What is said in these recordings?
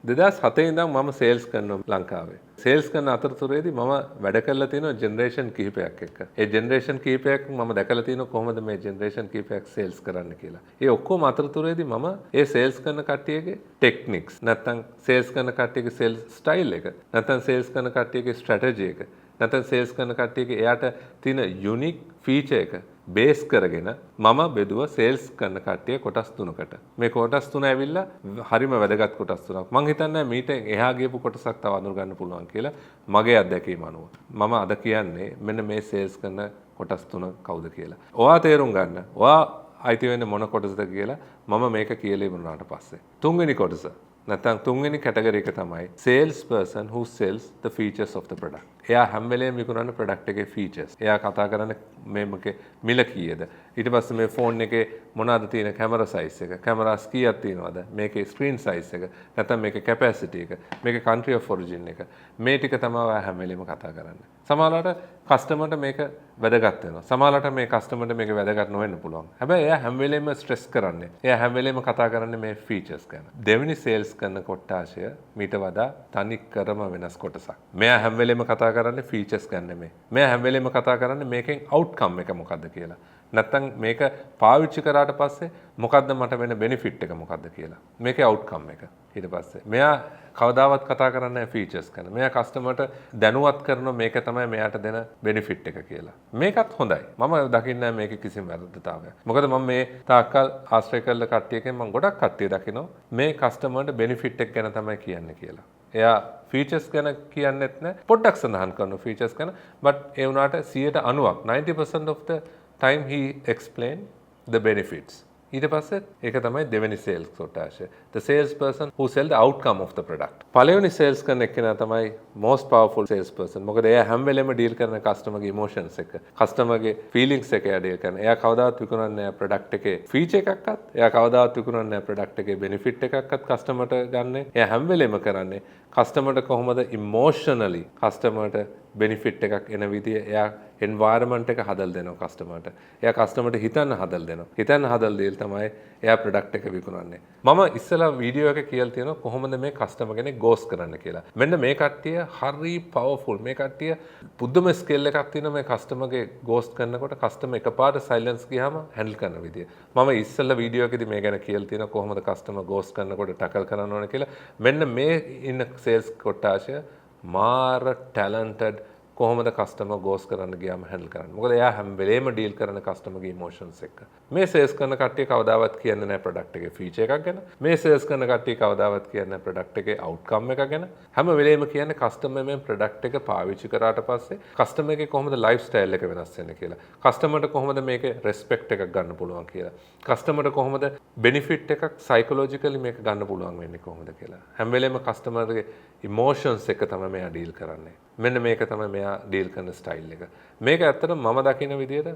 2007 ඉඳන් මම සේල්ස් කරනවා ලංකාවේ. සේල්ස් කරන අතරතුරේදී මම වැඩ කරලා තියෙනවා ජෙනරේෂන් කිහිපයක් එක්ක. ඒ ජෙනරේෂන් කිහිපයක් මම දැකලා තියෙනවා කොහොමද මේ ජෙනරේෂන් කිහිපයක් සේල්ස් කරන්න කියලා. ඒ ඔක්කොම අතරතුරේදී මම ඒ සේල්ස් කරන කට්ටියගේ ටෙක්නික්ස් නැත්නම් සේල්ස් කරන කට්ටියගේ සේල්ස් ස්ටයිල් එක නැත්නම් සේල්ස් කරන කට්ටියගේ ස්ට්‍රැටජි එක නැත්නම් සේල්ස් කරන කට්ටියගේ එයාට තියෙන යුනික් ෆීචර් එක බේස් කරගෙන මම බෙදුව සේල්ස් කරන කට්ටිය කොටස් තුනකට. මේ කොටස් තුන ඇවිල්ලා හරිම වැදගත් කොටස් තුනක්. මං හිතන්නේ මීට එහා ගියපු කොටසක් තව අඳුර ගන්න පුළුවන් කියලා මගේ අත්දැකීම අනුව. මම අද කියන්නේ මෙන්න මේ සේල්ස් කරන කොටස් තුන කවුද කියලා. ඔයා තේරුම් ගන්න. ඔයා අයිති වෙන්නේ මොන කොටසද කියලා මම මේක කියලා ඉවරනාට පස්සේ. තුන්වෙනි කොටස නැත්නම් තුන්වෙනි කැටගරි එක තමයි sales person who sells the features of the product. එයා හැම වෙලේම විකුණන product එකේ features. එයා කතා කරන්නේ මේකේ මිල කීයද? ඊට පස්සේ මේ ෆෝන් එකේ මොනවාද තියෙන කැමරා size එක? කැමරාස් කීයක් තියෙනවද? මේකේ screen size එක, නැත්නම් මේකේ capacity එක, මේකේ country of origin එක. මේ ටික තමයි ඔයා හැම වෙලේම කතා කරන්නේ. සමහරවිට කස්ටමර්ට මේක වැදගත් වෙනවා. සමහරවිට මේ කස්ටමර්ට මේක වැදගත් නොවෙන්න පුළුවන්. හැබැයි එයා හැම වෙලේම ස්ට්‍රෙස් කරන්නේ. එයා හැම වෙලේම කතා කරන්නේ මේ ෆීචර්ස් ගැන. දෙවෙනි සේල්ස් කරන කොටාශය මීට වඩා තනි කරම වෙනස් කොටසක්. මෙයා හැම වෙලේම කතා කරන්නේ ෆීචර්ස් ගැන නෙමෙයි. මෙයා හැම වෙලේම කතා කරන්නේ මේකෙන් අවුට්කම් එක මොකද්ද කියලා. නැත්තම් මේක පාවිච්චි කරාට පස්සේ මොකද්ද මට වෙන බෙනිෆිට් එක මොකද්ද කියලා. මේකේ අවුට්කම් එක. ඊට පස්සේ මෙයා කවදාවත් කතා කරන්නේ නැහැ ෆීචර්ස් ගැන. මෙයා කස්ටමර්ට දැනුවත් කරන මේක තමයි මෙයාට දෙන බෙනිෆිට් එක කියලා. මේකත් හොඳයි. මම දකින්නේ මේකේ කිසිම වැරද්දතාවයක්. මොකද මම මේ තාක්කල් ආශ්‍රය කළ කට්ටියකින් මම ගොඩක් කට්ටිය දකිනවා මේ කස්ටමර්ට බෙනිෆිට් එක ගැන තමයි කියන්නේ කියලා. එයා ෆීචර්ස් ගැන කියන්නෙත් නැහැ. පොඩ්ඩක් සඳහන් කරනවා ෆීචර්ස් ගැන. but ඒ වුණාට 90%ක් 90% of the time he explain the benefits. ඊට පස්සේ ඒක තමයි දෙවෙනි sales කොටාශය. The sales person who sell the outcome of the product. පළවෙනි සේල්ස් කරන එක්කෙනා තමයි most powerful sales person. මොකද එයා හැම වෙලෙම ඩීල් කරන කස්ටමර්ගේ ඉමෝෂන්ස් එක, කස්ටමර්ගේ ෆීලිංග්ස් එක එයා ඩීල් කරන. එයා කවදාවත් විකුණන්නේ නැහැ ප්‍රොඩක්ට් එකේ ෆීචර් එකක්වත්. එයා කවදාවත් විකුණන්නේ නැහැ ප්‍රොඩක්ට් එකේ බෙනිෆිට් එකක්වත් කස්ටමර්ට ගන්න. එයා හැම වෙලෙම කරන්නේ කස්ටමර්ට කොහොමද ඉමෝෂනලි කස්ටමර්ට බෙනිෆිට් එකක් එන විදිය එයා එන්වයරන්මන්ට් එක හදලා දෙනවා කස්ටමර්ට. එයා කස්ටමර්ට හිතන්න හදලා දෙනවා. හිතන්න හදලා දීලා තමයි එයා ප්‍රොඩක්ට් එක විකුණන්නේ. මම ඉස්සලා වීඩියෝ එක කියලා තියෙනවා කොහොමද මේ කස්ටමර් කෙනෙක් ගෝස් කරන්න කියලා. මෙන්න මේ කට්ටිය හරි පවර්ෆුල්. මේ කට්ටිය පුදුම ස්කිල් එකක් තියෙනවා මේ කස්ටමර්ගේ ගෝස් කරනකොට කස්ටමර් එකපාරට සයිලන්ස් ගියාම හැන්ඩල් කරන විදිය. මම ඉස්සලා වීඩියෝ එකේදී මේ ගැන කියලා තියෙනවා කොහොමද කස්ටමර් ගෝස් කරනකොට ටැකල් කරන්න ඕන කියලා. මෙන්න මේ ඉන්න සේල්ස් කොටාශය මාර ටැලන්ටඩ් කොහොමද කස්ටමර් ගෝස් කරන්න ගියාම හැන්ඩල් කරන්නේ. මොකද එයා හැම වෙලේම ඩීල් කරන කස්ටමර්ගේ ඉමෝෂන්ස් එක්ක. මේ සේල්ස් කරන කට්ටිය කවදාවත් කියන්නේ නැහැ ප්‍රොඩක්ට් එකේ ෆීචර් එකක් ගැන. මේ සේල්ස් කරන කට්ටිය කවදාවත් කියන්නේ නැහැ ප්‍රොඩක්ට් එකේ අවුට්කම් එකක් ගැන. හැම වෙලේම කියන්නේ කස්ටමර් මේ ප්‍රොඩක්ට් එක පාවිච්චි කරාට පස්සේ කස්ටමර්ගේ කොහොමද ලයිෆ් ස්ටයිල් එක වෙනස් වෙන්නේ කියලා. කස්ටමර්ට කොහොමද මේකේ රෙස්පෙක්ට් එකක් ගන්න පුළුවන් කියලා. කස්ටමර්ට කොහොමද බෙනිෆිට් එකක් සයිකොලොජිකලි මේක ගන්න පුළුවන් වෙන්නේ කොහොමද කියලා. හැම වෙලේම කස්ටමර්ගේ ඉමෝෂන්ස් එක තමයි මෙයා ඩීල් කරන්නේ. මෙන්න මේක තමයි මෙයා ඩීල් කරන ස්ටයිල් එක. මේක ඇත්තටම මම දකින විදිහට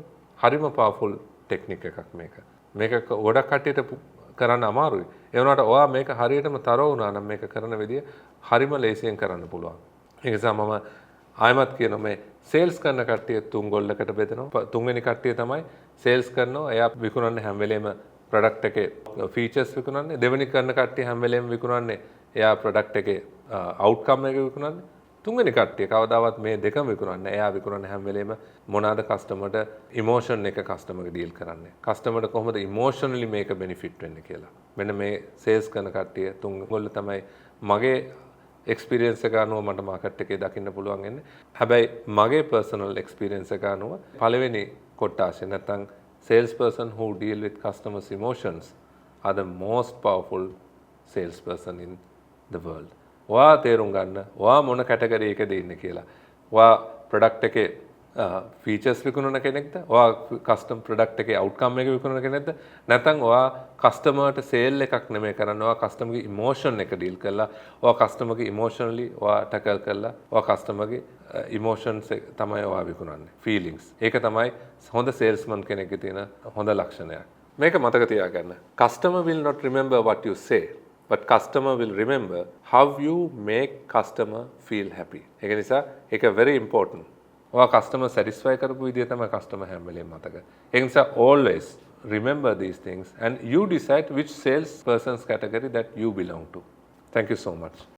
හරිම පවර්ෆුල් ටෙක්නික් එකක් මේක. මේක ගොඩක් කට්ටියට කරන්න අමාරුයි. ඒ වුණාට ඔයා මේක හරියටම තරව වුණා නම් මේක කරන විදිය හරිම ලේසියෙන් කරන්න පුළුවන්. ඒ නිසා මම ආයමත් කියනවා මේ සේල්ස් කරන කට්ටිය තුන් ගොල්ලකට බෙදෙනවා. තුන්වෙනි කට්ටිය තමයි සේල්ස් කරනවා. එයා විකුණන්නේ හැම වෙලේම ප්‍රොඩක්ට් එකේ ෆීචර්ස් විකුණන්නේ. දෙවෙනි කරන කට්ටිය හැම වෙලේම විකුණන්නේ එයා ප්‍රොඩක්ට් එකේ අවුට්කම් එක විකුණන්නේ. තුන්වෙනි කට්ටිය කවදාවත් මේ දෙකම විකුණන්නේ. එයා විකුණන්නේ හැම වෙලේම මොනවාද කස්ටමර්ට ඉමෝෂන් එක කස්ටමර්ගේ ඩීල් කරන්නේ. කස්ටමර්ට කොහොමද ඉමෝෂනලි මේක බෙනිෆිට් වෙන්නේ කියලා. මෙන්න මේ සේල්ස් කරන කට්ටිය තුන්ගොල්ල තමයි මගේ එක්ස්පීරියන්ස් එක අනුව මට මාකට් එකේ දකින්න පුළුවන් වෙන්නේ. හැබැයි මගේ පර්සනල් එක්ස්පීරියන්ස් එක අනුව පළවෙනි කොටාශය නැත්නම් sales person who deal with customers emotions are the most powerful salesperson in the world. ඔයා තේරුම් ගන්න ඔයා මොන කැටගරි එකද ඉන්නේ කියලා. ඔයා ප්‍රොඩක්ට් එකේ ෆීචර්ස් විකුණන කෙනෙක්ද? ඔයා කස්ටම් ප්‍රොඩක්ට් එකේ අවුට්කම් එක විකුණන කෙනෙක්ද? නැත්නම් ඔයා කස්ටමර්ට සේල් එකක් නෙමෙයි කරන්නේ. ඔයා කස්ටමර්ගේ ඉමෝෂන් එක ඩීල් කරලා, ඔයා කස්ටමර්ගේ ඉමෝෂනලි ඔයා ටැකල් කරලා, ඔයා කස්ටමර්ගේ ඉමෝෂන්ස් එක තමයි ඔයා විකුණන්නේ. ෆීලිංග්ස්. ඒක තමයි හොඳ සේල්ස්මන් කෙනෙක්ගේ තියෙන හොඳ ලක්ෂණයක්. මේක මතක තියාගන්න. Customer will not remember what you say. But customer will remember how you make customer feel happy. ඒක නිසා ඒක very important. ඔයා customer satisfy කරපු විදිය තමයි customer හැම වෙලේම මතක. ඒක නිසා always remember these things and you decide which sales person's category that you belong to. Thank you so much.